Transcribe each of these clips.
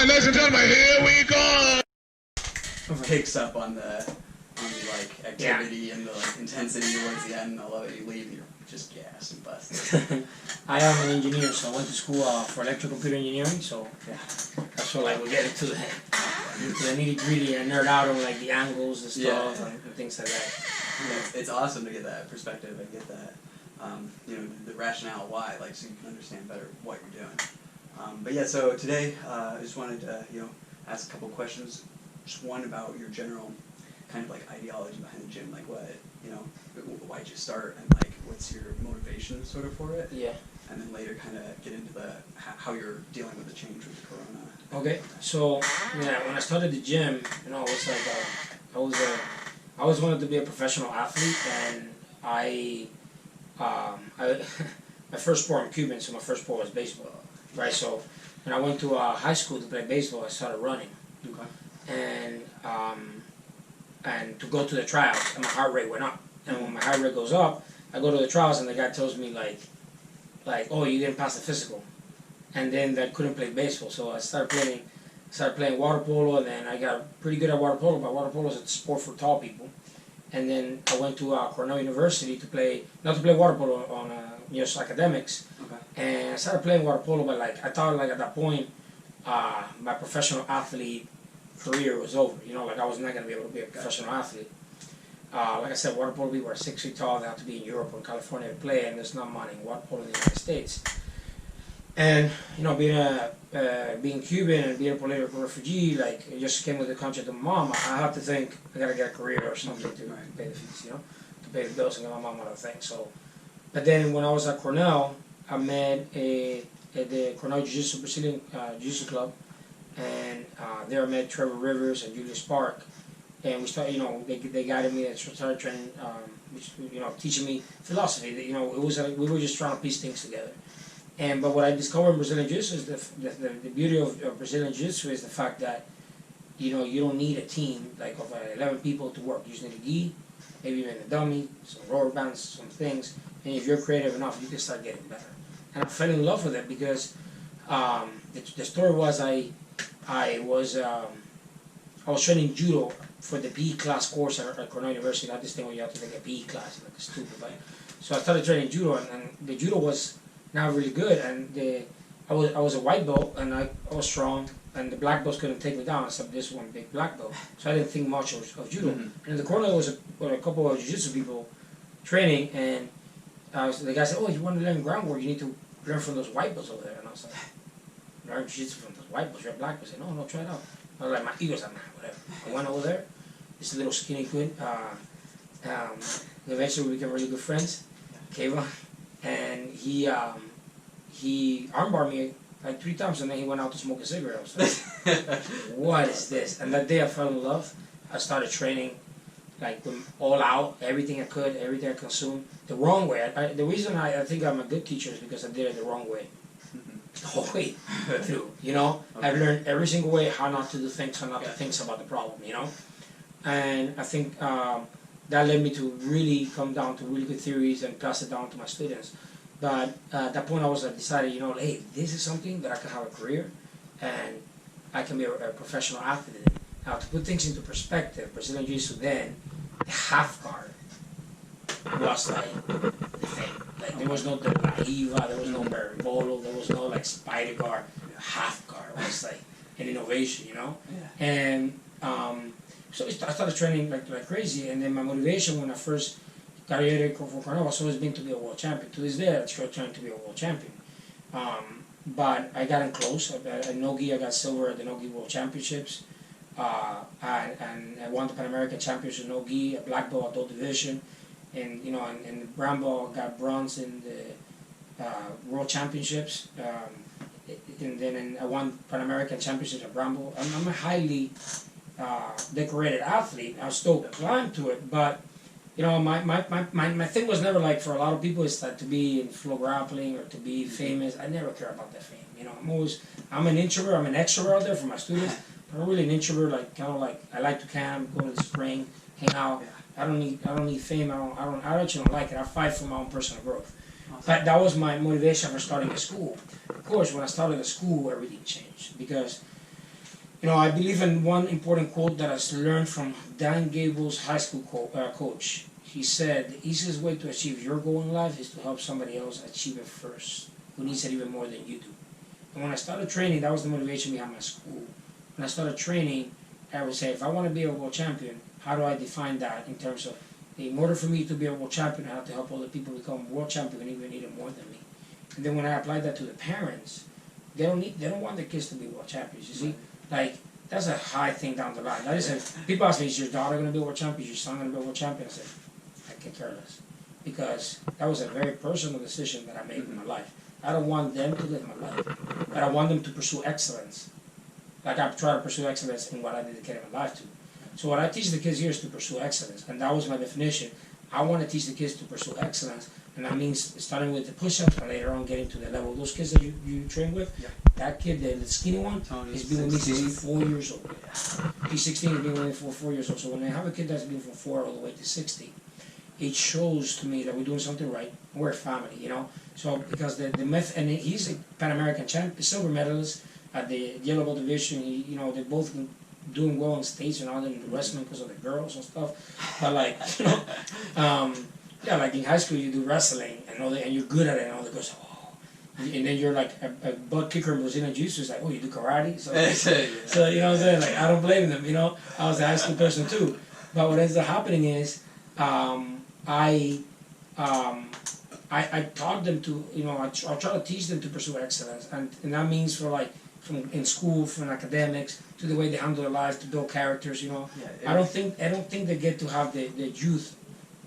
right, ladies and gentlemen, here we go. Picks up on the like activity and the like intensity towards the end. Although you leave, you're just gassed and busted. I am an engineer, so I went to school for electrical computer engineering. So yeah, that's what like we get into the nitty gritty and nerd out on like the angles and stuff and things like that. Yeah, it's awesome to get that perspective and get that the rationale why, like, so you can understand better what you're doing. But yeah, so today I just wanted to ask a couple questions. Just one about your general kind of like ideology behind the gym, like why'd you start, and like what's your motivation sort of for it? Yeah. And then later kind of get into how you're dealing with the change with the corona. Okay, so yeah, when I started the gym, it was like I always wanted to be a professional athlete, and I my first sport, I'm Cuban, so my first sport was baseball, right? So when I went to high school to play baseball, I started running. Okay. And to go to the tryouts, and my heart rate went up. And when my heart rate goes up, I go to the trials, and the guy tells me like, oh, you didn't pass the physical, and then I couldn't play baseball. So I started playing water polo, and then I got pretty good at water polo. But water polo is a sport for tall people. And then I went to Cornell University not to play water polo on just academics. Okay. And I started playing water polo, but like I thought like at that point, my professional athlete career was over. Like I was not going to be able to be a professional athlete. Like I said, water polo people are 6 feet tall. They have to be in Europe or California to play, and there's not money in water polo in the United States. And being Cuban and being a political refugee, like it just came with the concept of mom. I have to think I gotta get a career or something to pay the fees, to pay the bills and get my mom out of things. So, but then when I was at Cornell, I met at the Cornell Jiu-Jitsu Brazilian Jiu-Jitsu Club, and there I met Trevor Rivers and Julius Park, and we started. They guided me and started training, teaching me philosophy. It was we were just trying to piece things together. But what I discovered in Brazilian Jiu-Jitsu is the beauty of Brazilian Jiu-Jitsu is the fact that you don't need a team like of 11 people to work. You just need a gi, maybe even a dummy, some rubber bands, some things, and if you're creative enough, you can start getting better. And I fell in love with it because the story was I was training judo for the PE class course at Cornell University. Not this thing where you have to take a PE class like a stupid thing. So I started training judo, and the judo was not really good, and I was a white belt, and I was strong, and the black belts couldn't take me down except this one big black belt. So I didn't think much of judo. Mm-hmm. And in the corner there was a couple of jiu-jitsu people training, and the guy said, "Oh, you want to learn groundwork? You need to learn from those white belts over there." And I was like, "Learn jiu-jitsu from those white belts? You're a black belt." I said, "No, try it out." I was like, my ego's like, "Nah, whatever." I went over there. This little skinny kid. Eventually we became really good friends. Keva. And he armbarred me like 3 times, and then he went out to smoke a cigarette. I was like, what is this? And that day I fell in love. I started training like all out, everything I could, everything I consumed. The wrong way. The reason I think I'm a good teacher is because I did it the wrong way. The whole way through, Okay. I've learned every single way how not to do things, how not to think about the problem, And I think that led me to really come down to really good theories and pass it down to my students. But at that point I was decided, hey, this is something that I can have a career, and I can be a professional athlete. Now, to put things into perspective, Brazilian Jiu-Jitsu then, the half guard was like the thing. Like there was no De La Riva, there was no Berimbolo, there was no like Spider guard. Half guard was like an innovation, Yeah. And so I started training like crazy, and then my motivation when I first got here from Cornell was always been to be a world champion. To this day, I'm still trying to be a world champion. But I got in close. At Nogi, I got silver at the Nogi World Championships. And I won the Pan American Championship in Nogi, a black belt adult division. And in the brown belt, I got bronze in the World Championships. And then I won Pan American Championships at brown belt. I'm a highly decorated athlete. I still climb to it, but my thing was never like, for a lot of people, it's that to be in flow grappling or to be famous. I never care about that fame. I'm an introvert. I'm an extrovert out there for my students, but I'm really an introvert. Like I like to camp, go to the spring, hang out. I don't need fame. I actually don't like it. I fight for my own personal growth. Awesome. But that was my motivation for starting a school. Of course, when I started a school, everything changed because You know, I believe in one important quote that I learned from Dan Gable's high school coach. He said, the easiest way to achieve your goal in life is to help somebody else achieve it first, who needs it even more than you do. And when I started training, that was the motivation behind my school. When I started training, I would say, if I want to be a world champion, how do I define that in terms of, in order for me to be a world champion, I have to help other people become world champion and even need it more than me. And then when I applied that to the parents, they don't want their kids to be world champions. You see, like that's a high thing down the line. That isn't. People ask me, "Is your daughter going to be a world champion? Is your son going to be a world champion?" I said, "I can care less," because that was a very personal decision that I made in my life. I don't want them to live my life, but I want them to pursue excellence. Like I try to pursue excellence in what I dedicated my life to. So what I teach the kids here is to pursue excellence, and that was my definition. I want to teach the kids to pursue excellence. And that means starting with the push-ups and later on getting to the level. Those kids that you train with, that kid, the skinny one, has been with me since he's 4 years old. He's 16, he's been with me for 4 years old. So when I have a kid that's been from 4 all the way to 60, it shows to me that we're doing something right. We're a family, you know. So because the myth, and he's a Pan American champ, silver medalist at the yellow belt division. You know, they're both doing well in states and all in the wrestling because of the girls and stuff. But like, you know. Yeah, like in high school you do wrestling and all that, and you're good at it, and all that goes, oh, and then you're like a butt kicker in Brazilian Jiu-Jitsu. It's like, oh, you do karate, so you know what I'm saying? Like I don't blame them, you know. I was a high school person too, but what ends up happening is, I taught them to, you know, I try to teach them to pursue excellence, and that means for like from in school, from academics to the way they handle their lives, to build characters, you know. I don't think they get to have the youth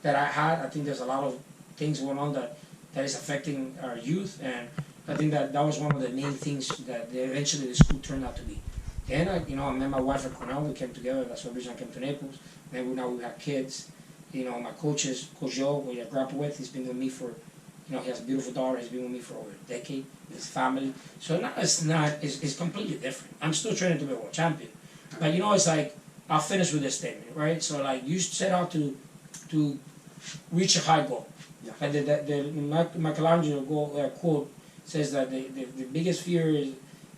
that I had. I think there's a lot of things going on that is affecting our youth, and I think that was one of the main things that eventually the school turned out to be. Then I met my wife at Cornell. We came together. That's the reason I came to Naples. Then now we have kids. You know, my Coach Joe, who I grew up with, he's been with me for, you know, he has a beautiful daughter. He's been with me for over a decade. His family. So now it's completely different. I'm still training to be a world champion, but you know, it's like I'll finish with this statement, right? So like you set out to reach a high goal. And the Michelangelo quote says that the biggest fear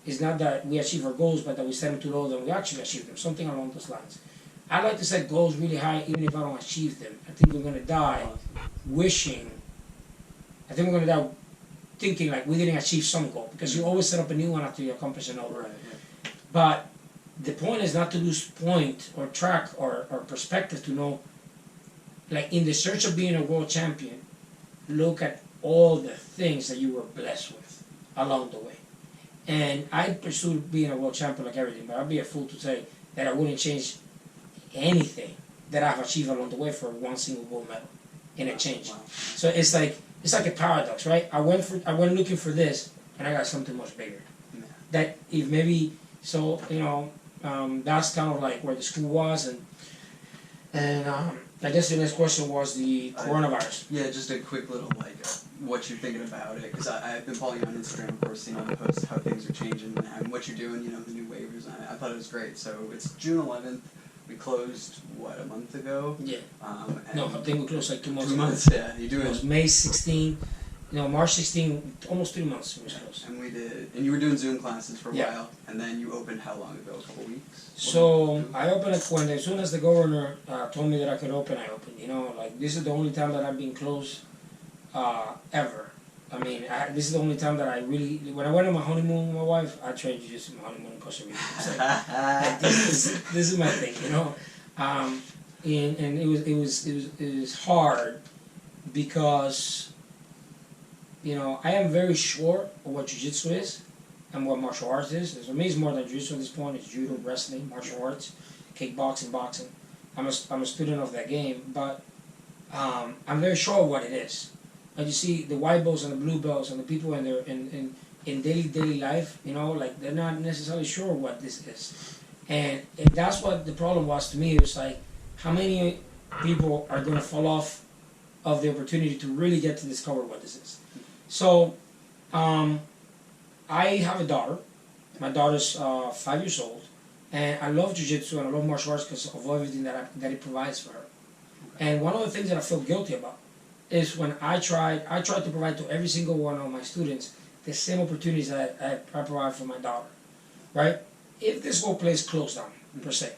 is not that we achieve our goals, but that we set them too low, then we actually achieve them. Something along those lines. I like to set goals really high, even if I don't achieve them. I think we're going to die wishing. I think we're going to die thinking like we didn't achieve some goal, because you always set up a new one after you accomplish another. But the point is not to lose point or track or perspective to know. Like in the search of being a world champion, look at all the things that you were blessed with along the way. And I pursued being a world champion like everything, but I'd be a fool to say that I wouldn't change anything that I've achieved along the way for one single gold medal in exchange. So it's like a paradox, right? I went looking for this, and I got something much bigger. That if maybe so, you know, that's kind of like where the school was, and I guess the next question was the coronavirus. Yeah, just a quick little like what you're thinking about it, because I've been following you on Instagram, of course, seeing all the posts, how things are changing, and what you're doing, you know, the new waivers. I thought it was great. So it's June 11th. We closed a month ago. Yeah. No, I think we closed like 2 months. 2 months. Yeah, you doing? It was May 16. No, March 16. Almost 3 months we was closed. And we did. And you were doing Zoom classes for a while, and then you opened how long ago? A couple weeks. So I opened it as soon as the governor told me that I could open. I opened. You know, like this is the only time that I've been closed ever. I mean, this is the only time that I really. When I went on my honeymoon with my wife, I trained jiu-jitsu my honeymoon in Costa Rica. Like this is my thing, you know. And it was hard because, you know, I am very sure of what jiu-jitsu is and what martial arts is. For me, it's more than jiu-jitsu at this point. It's judo, wrestling, martial arts, kickboxing, boxing. I'm a student of that game, but I'm very sure of what it is. Like you see, the white belts and the blue belts and the people in daily life, you know, like they're not necessarily sure what this is. And that's what the problem was to me. It was like, how many people are going to fall off of the opportunity to really get to discover what this is? So, I have a daughter. My daughter's 5 years old, and I love jiu-jitsu and I love martial arts because of everything that it provides for her. And one of the things that I feel guilty about is when I tried to provide to every single one of my students the same opportunities that I provide for my daughter, right? if this whole place closed down, per se,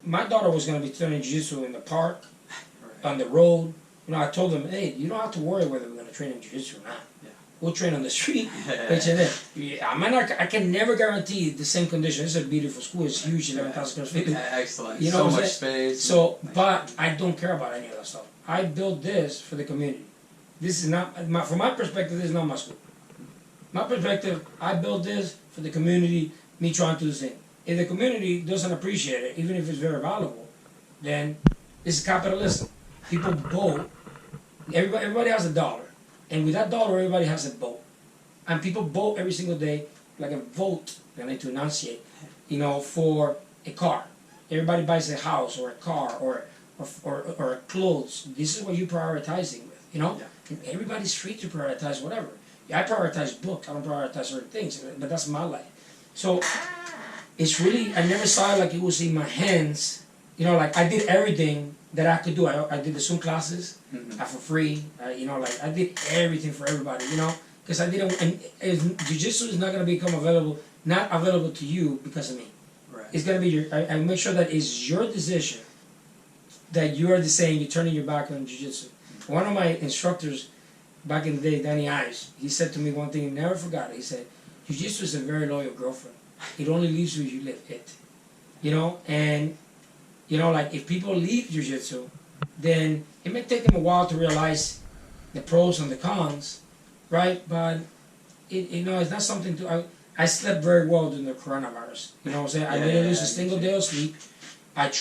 my daughter was going to be training jiu-jitsu in the park, on the road. You know, I told them, hey, you don't have to worry whether we're going to train in jiu-jitsu or not. Yeah. We'll train on the street. I can never guarantee the same condition. It's a beautiful school. It's huge, 11,000 square feet. Excellent. You know so much space. So, but I don't care about any of that stuff. I built this for the community. This is not, from my perspective, this is not my school. My perspective, I built this for the community, me trying to do the same. If the community doesn't appreciate it, even if it's very valuable, then it's capitalism. People vote. Everybody has $1. And with that dollar, everybody has a vote. And people vote every single day, like a vote, I need to enunciate, you know, for a car. Everybody buys a house or a car or clothes. This is what you're prioritizing with, you know? Yeah. And everybody's free to prioritize whatever. I prioritize books, I don't prioritize certain things, but that's my life. So, it's really, I never saw it like it was in my hands. You know, like I did everything that I could do. I did the Zoom classes for free. You know, like I did everything for everybody, you know? Because I didn't, and jiu-jitsu is not going to become not available to you because of me. Right. It's going to be I make sure that it's your decision that you are you're turning your back on jiu-jitsu. One of my instructors back in the day, Danny Ives, he said to me one thing, he never forgot it. He said, jiu-jitsu is a very loyal girlfriend. It only leaves you if you live it. You know, and, you know, like if people leave jiu-jitsu, then it may take them a while to realize the pros and the cons, right? But, you know, it's not something I slept very well during the coronavirus. You know what I'm saying? I didn't lose a single day of sleep. I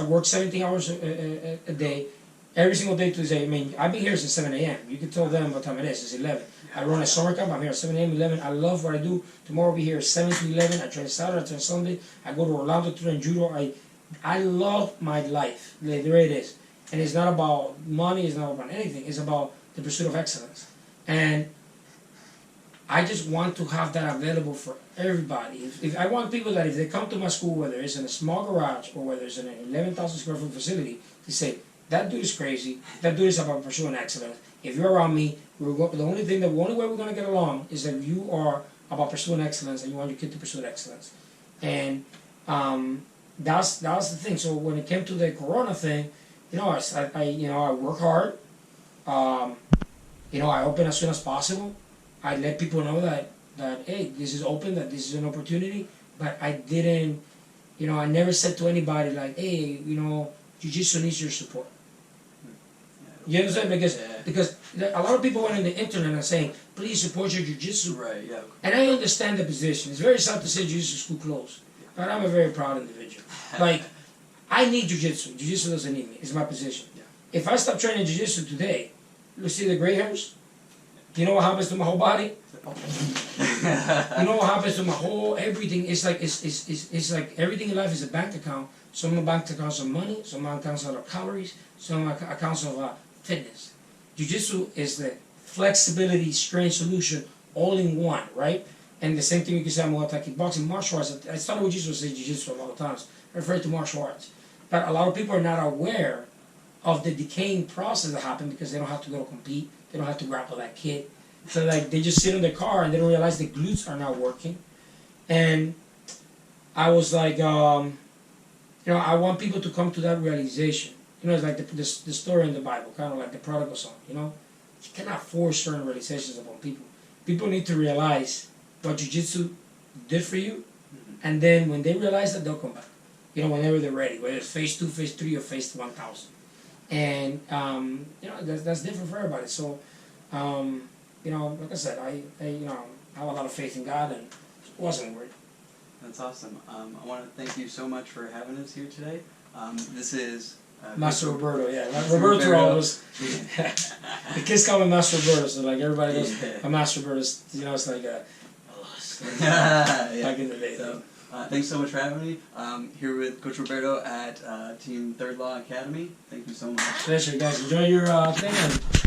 worked 17 hours a day, every single day to say, I mean, I've been here since 7 a.m. You can tell them what time it is. It's 11. I run a summer camp. I'm here at 7 a.m., 11. I love what I do. Tomorrow I'll be here 7 to 11. I train Saturday, I train Sunday. I go to Orlando to train judo. I love my life. There it is. And it's not about money. It's not about anything. It's about the pursuit of excellence. And I just want to have that available for everybody. If I want people that if they come to my school, whether it's in a small garage or whether it's in an 11,000 square foot facility, to say, that dude is crazy, that dude is about pursuing excellence. If you're around me, the only way we're going to get along is that you are about pursuing excellence and you want your kid to pursue excellence. And that's the thing. So when it came to the corona thing, you know, I work hard. You know, I open as soon as possible. I let people know that hey, this is open, that this is an opportunity. But I didn't, you know, I never said to anybody like, hey, you know, jiu-jitsu needs your support. You understand? Because a lot of people went on the internet and saying, please support your jiu-jitsu. Right, yeah. And I understand the position. It's very sad to say jiu-jitsu school closed. But I'm a very proud individual. Like, I need jiu-jitsu. Jiu-jitsu doesn't need me. It's my position. Yeah. If I stop training jiu-jitsu today, you see the gray hairs? You know what happens to my whole body? You know what happens to my whole everything? It's like everything in life is a bank account. Some bank accounts are money, some bank accounts are calories, some accounts of fitness. Jiu-jitsu is the flexibility, strength solution, all in one, right? And the same thing you can say about kickboxing, martial arts. I started with jiu-jitsu, I say jiu-jitsu a lot of times. I refer to martial arts. But a lot of people are not aware of the decaying process that happens because they don't have to go compete. They don't have to grapple that kid. So like they just sit in the car and they don't realize the glutes are not working. And I was like, you know, I want people to come to that realization. You know, it's like the story in the Bible, kind of like the prodigal son, you know. You cannot force certain realizations upon people. People need to realize what jiu-jitsu did for you, and then when they realize that, they'll come back. You know, whenever they're ready, whether it's phase 2, phase 3, or phase 1,000. And, you know, that's different for everybody. So, you know, like I said, I you know, have a lot of faith in God, and it wasn't worried. That's awesome. I want to thank you so much for having us here today. This is Master Roberto, yeah. Roberto Torralbas. The kids call me Master Roberto, so like everybody knows Master Roberto. You know, it's like back in the day. So, thanks so much for having me. Here with Coach Roberto at Team Third Law Academy. Thank you so much. Pleasure, guys. Enjoy your thing.